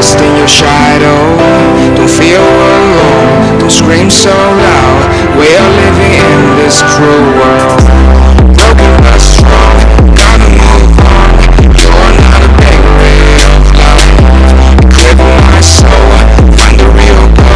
lost in your shadow. Don't feel alone, don't scream so loud. We are living in this cruel world.